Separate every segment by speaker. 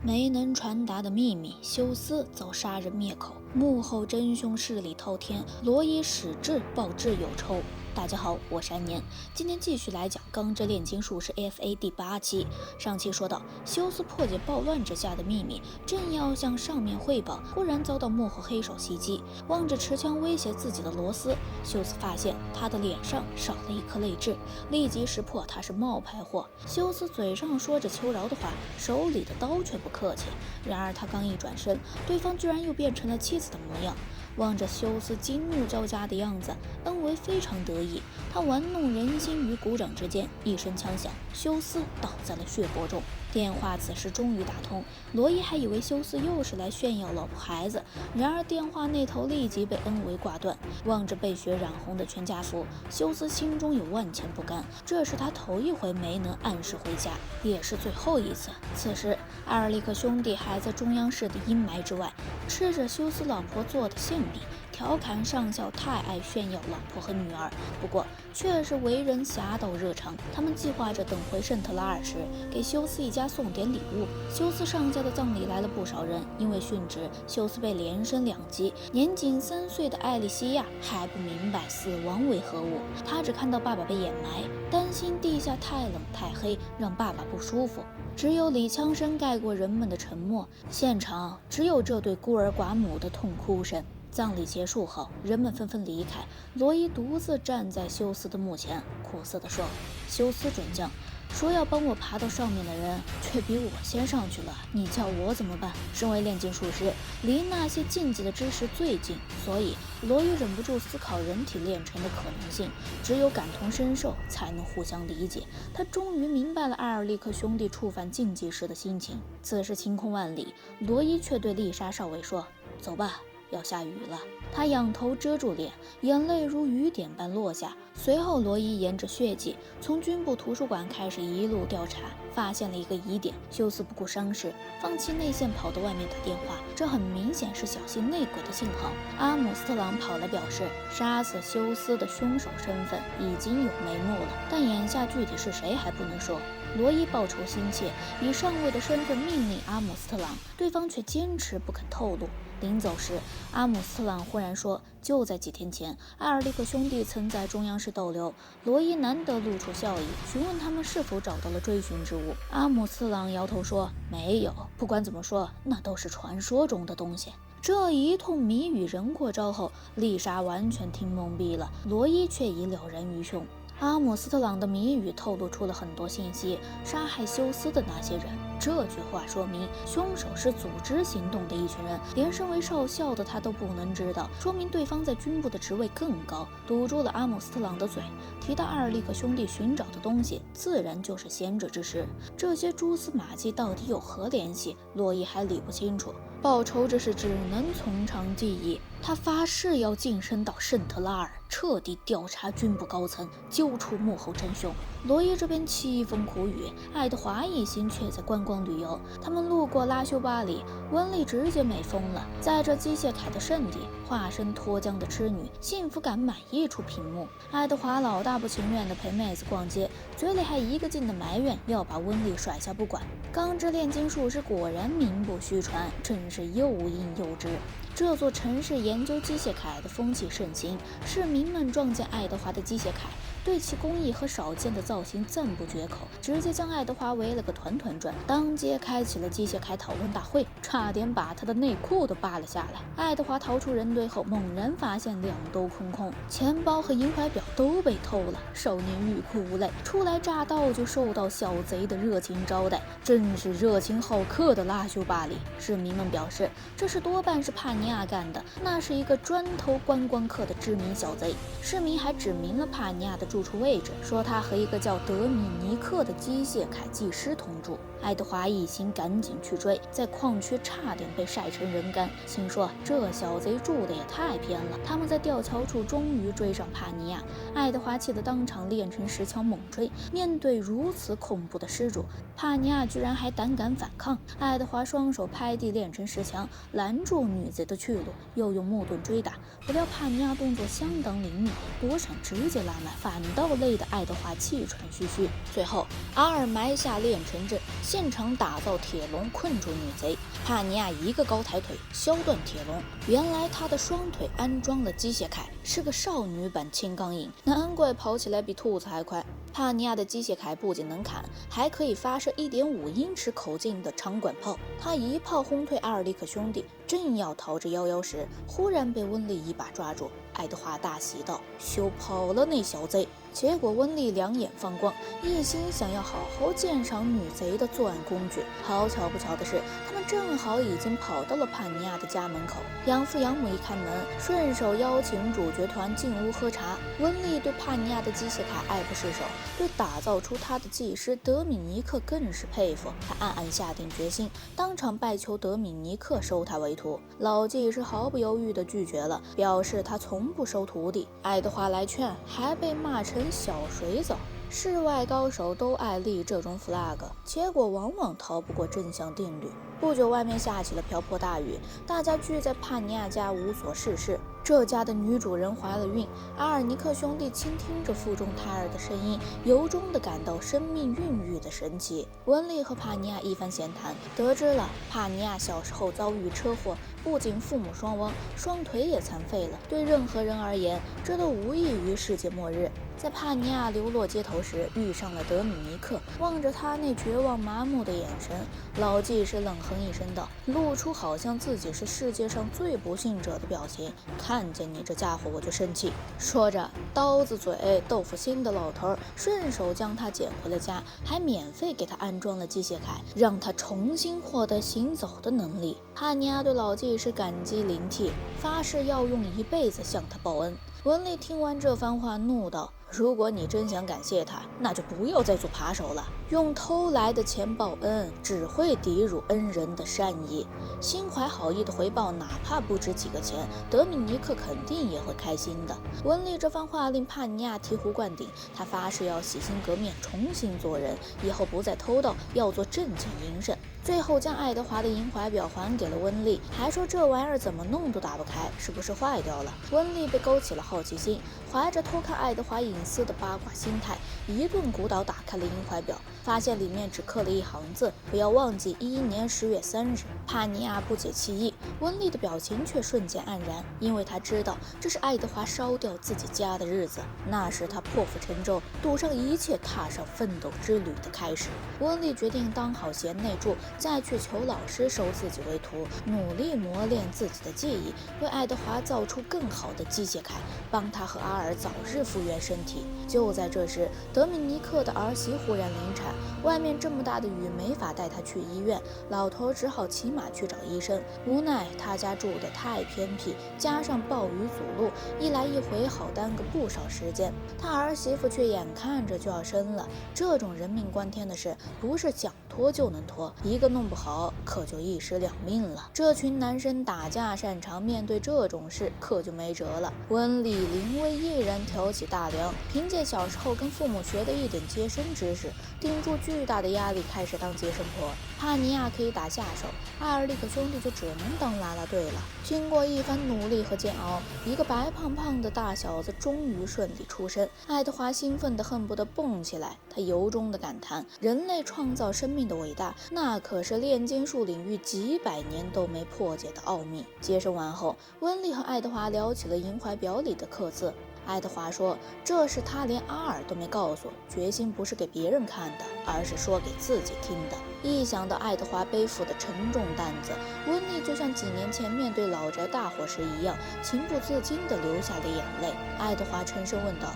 Speaker 1: 没能传达的秘密，休斯遭杀人灭口，幕后真凶势力滔天，罗伊矢志报之有仇。大家好，我是安年，今天继续来讲《钢之炼金术士》FA 第8期。上期说到，休斯破解暴乱之下的秘密，正要向上面汇报，忽然遭到幕后黑手袭击。望着持枪威胁自己的罗斯，休斯发现他的脸上少了一颗泪痣，立即识破他是冒牌货。休斯嘴上说着求饶的话，手里的刀却不客气。然而他刚一转身，对方居然又变成了妻子的模样。望着休斯惊怒交加的样子，恩维非常得意，他玩弄人心于股掌之间，一声枪响，休斯倒在了血泊中。电话此时终于打通，罗伊还以为休斯又是来炫耀老婆孩子，然而电话那头立即被恩维挂断。望着被血染红的全家福，休斯心中有万千不甘，这是他头一回没能按时回家，也是最后一次。此时艾尔利克兄弟还在中央市的阴霾之外，吃着休斯老婆做的馅饼，调侃上校太爱炫耀老婆和女儿，不过却是为人侠盗热肠。他们计划着等回圣特拉尔时，给休斯一家送点礼物。休斯上校的葬礼来了不少人，因为殉职，休斯被连升2级。年仅3岁的艾莉西亚还不明白死亡为何物，她只看到爸爸被掩埋，担心地下太冷太黑，让爸爸不舒服。只有礼枪声盖过人们的沉默，现场只有这对孤儿寡母的痛哭声。葬礼结束后，人们纷纷离开，罗伊独自站在休斯的墓前，苦涩地说：“休斯准将说要帮我爬到上面的人，却比我先上去了，你叫我怎么办？身为炼金术师，离那些禁忌的知识最近，所以罗伊忍不住思考人体炼成的可能性。只有感同身受，才能互相理解。他终于明白了艾尔利克兄弟触犯禁忌时的心情。此时晴空万里，罗伊却对丽莎少尉说：“走吧。”要下雨了，他仰头遮住脸，眼泪如雨点般落下。随后罗伊沿着血迹从军部图书馆开始一路调查，发现了一个疑点。休斯不顾伤势，放弃内线跑到外面打电话，这很明显是小心内鬼的信号。阿姆斯特朗跑来表示，杀死休斯的凶手身份已经有眉目了，但眼下具体是谁还不能说。罗伊报仇心切，以上尉的身份命令阿姆斯特朗，对方却坚持不肯透露。临走时，阿姆斯特朗忽然说，就在几天前，艾尔利克兄弟曾在中央市逗留。罗伊难得露出笑意，询问他们是否找到了追寻之物。阿姆斯特朗摇头说，没有，不管怎么说，那都是传说中的东西。这一通谜语人过招后，丽莎完全听懵逼了，罗伊却已了然于胸。阿姆斯特朗的谜语透露出了很多信息，杀害休斯的那些人，这句话说明凶手是组织行动的一群人，连身为少校的他都不能知道，说明对方在军部的职位更高，堵住了阿姆斯特朗的嘴。提到艾尔利克兄弟寻找的东西，自然就是先者之事。这些蛛丝马迹到底有何联系，洛伊还理不清楚。报仇之事只能从长计议，他发誓要晋升到圣特拉尔，彻底调查军部高层，揪出幕后真凶。罗伊这边凄风苦雨，爱德华一行却在观光旅游。他们路过拉修巴里，温丽直接美疯了。在这机械铠的圣地，化身脱缰的痴女，幸福感满溢出屏幕。爱德华老大不情愿地陪妹子逛街，嘴里还一个劲的埋怨要把温丽甩下不管。钢之炼金术师果然名不虚传，真是又硬又直。这座城市研究机械铠的风气盛行，市民们撞见爱德华的机械铠，对其工艺和少见的造型赞不绝口，直接将爱德华围了个团团转，当街开启了机械铠讨论大会，差点把他的内裤都扒了下来。爱德华逃出人堆后，猛然发现2兜空空，钱包和银怀表都被偷了。少年欲哭无泪，初来乍到就受到小贼的热情招待，真是热情好客的拉修巴里。市民们表示，这事多半是帕尼亚干的，那是一个专偷观光客的知名小贼。市民还指明了帕尼亚的住处位置，说他和一个叫德米尼克的机械铠技师同住。爱德华一行赶紧去追，在矿区差点被晒成人干，心说这小贼住的也太偏了。他们在吊桥处终于追上帕尼亚，爱德华气得当场炼成石枪猛追。面对如此恐怖的施主，帕尼亚居然还胆敢反抗。爱德华双手拍地炼成石墙，拦住女贼的去路，又用木盾追打。不料帕尼亚动作相当灵敏，躲闪直接拉满，反到累的爱德华气喘吁吁。最后，阿尔埋下炼成阵，现场打造铁笼困住女贼。帕尼亚一个高抬腿削断铁笼，原来他的双腿安装了机械铠，是个少女版青钢影，难怪跑起来比兔子还快。帕尼亚的机械铠不仅能砍，还可以发射1.5英尺口径的长管炮。他一炮轰退阿尔利克兄弟，正要逃之夭夭时，忽然被温丽一把抓住。爱德华大喜道：“休跑了那小贼！”结果温丽两眼放光，一心想要好好鉴赏女贼的作案工具。好巧不巧的是，他们正好已经跑到了帕尼亚的家门口。养父养母一开门，顺手邀请主角团进屋喝茶。温丽对帕尼亚的机械铠爱不释手，对打造出他的技师德米尼克更是佩服。他暗暗下定决心，当场拜求德米尼克收他为徒。老技师毫不犹豫地拒绝了，表示他从不收徒弟。爱德华来劝，还被骂成小水藻。世外高手都爱立这种 flag， 结果往往逃不过正向定律。不久，外面下起了瓢泼大雨，大家聚在帕尼亚家无所事事。这家的女主人怀了孕，阿尔尼克兄弟倾听着腹中胎儿的声音，由衷地感到生命孕育的神奇。温丽和帕尼亚一番闲谈，得知了帕尼亚小时候遭遇车祸，不仅父母双亡，双腿也残废了。对任何人而言，这都无异于世界末日。在帕尼亚流落街头时，遇上了德米尼克，望着他那绝望麻木的眼神，老技师冷哼一声道，露出好像自己是世界上最不幸者的表情。看见你这家伙我就生气。说着，刀子嘴豆腐心的老头顺手将他捡回了家，还免费给他安装了机械铠，让他重新获得行走的能力。帕尼亚对老技师感激临涕，发誓要用一辈子向他报恩。文丽听完这番话，怒道：“如果你真想感谢他，那就不要再做扒手了。用偷来的钱报恩，只会抵辱恩人的善意。心怀好意的回报，哪怕不值几个钱，德米尼克肯定也会开心的。”文丽这番话令帕尼亚醍醐灌顶，他发誓要洗心革面，重新做人，以后不再偷盗，要做正经营生。最后将爱德华的银怀表还给了温丽，还说这玩意儿怎么弄都打不开，是不是坏掉了？温丽被勾起了好奇心，怀着偷看爱德华隐私的八卦心态，一顿鼓捣打开了银怀表，发现里面只刻了一行字：不要忘记11年10月3日。帕尼亚不解其意，温丽的表情却瞬间黯然，因为他知道这是爱德华烧掉自己家的日子，那是他破釜沉舟，赌上一切，踏上奋斗之旅的开始。温丽决定当好贤内助，再去求老师收自己为徒，努力磨练自己的技艺，为爱德华造出更好的机械铠，帮他和阿尔早日复原身体。就在这时，德米尼克的儿媳忽然临产，外面这么大的雨没法带她去医院，老头只好骑马去找医生。无奈他家住得太偏僻，加上暴雨阻路，一来一回好耽搁不少时间。他儿媳妇却眼看着就要生了，这种人命关天的事，不是想拖就能拖，一个弄不好可就一尸两命了。这群男生打架擅长，面对这种事可就没辙了。温丽临危一人挑起大梁，凭借小时候跟父母学的一点接生知识，顶住巨大的压力开始当接生婆。帕尼亚可以打下手，阿尔利克兄弟就只能当啦啦队了。经过一番努力和煎熬，一个白胖胖的大小子终于顺利出生。爱德华兴奋得恨不得蹦起来，他由衷地感叹，人类创造生命的伟大，那可是炼金术领域几百年都没破解的奥秘。接生完后，温丽和爱德华聊起了银怀表里的刻字。爱德华说，这是他连阿尔都没告诉，决心不是给别人看的，而是说给自己听的。一想到爱德华背负的沉重担子，温丽就像几年前面对老宅大火时一样，情不自禁地流下了眼泪。爱德华沉声问道，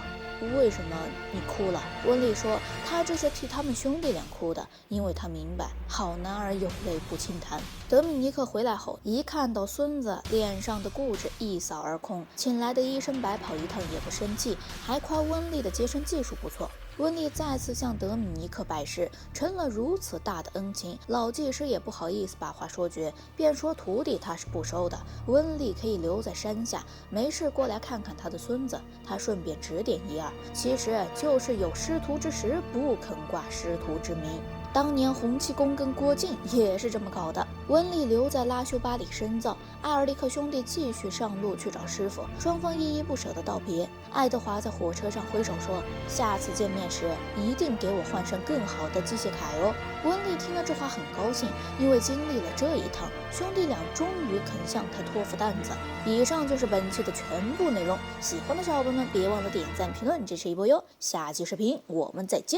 Speaker 1: 为什么你哭了？温丽说，他这是替他们兄弟俩哭的，因为他明白好男儿有泪不轻弹。德米尼克回来后，一看到孙子，脸上的固执一扫而空，请来的医生白跑一趟也不生气，还夸温丽的接生技术不错。温丽再次向德米尼克拜师，成了如此大的恩情，老技师也不好意思把话说绝，便说徒弟他是不收的，温丽可以留在山下，没事过来看看他的孙子。他顺便指点一二，其实就是有师徒之实，不肯挂师徒之名。当年洪七公跟郭靖也是这么搞的。温丽留在拉修巴里深造，艾尔利克兄弟继续上路去找师傅，双方依依不舍的道别。爱德华在火车上挥手说：“下次见面时一定给我换上更好的机械铠哦。”温丽听了这话很高兴，因为经历了这一趟，兄弟俩终于肯向他托付担子。以上就是本期的全部内容，喜欢的小伙伴们别忘了点赞评论支持一波哟。下期视频我们再见。